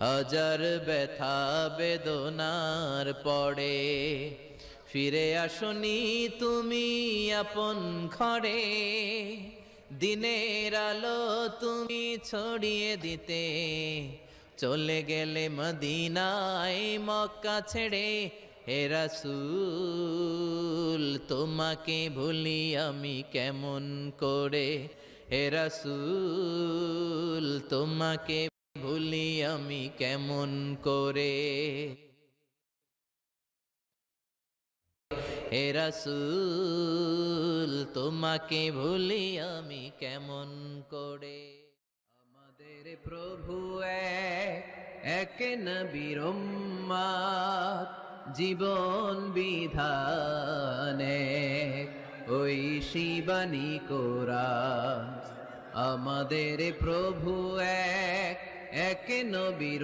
হাজার ব্যথা বেদনার পরে ফিরে আসনি তুমি আপন ঘরে। দিনের আলো তুমি ছড়িয়ে দিতে চলে গেলে মদিনায় মক্কা ছেড়ে। হে রাসূল তোমাকে ভুলি আমি কেমন করে, হে রাসূল তোমাকে ভুলি আমি কেমন করে, হে রাসূল তোমাকে ভুলি আমি কেমন করে। আমাদের প্রভু এক নবীর উম্মত, জীবন বিধানে ওই শিবানী কোরআন। আমাদের প্রভু এক নবীর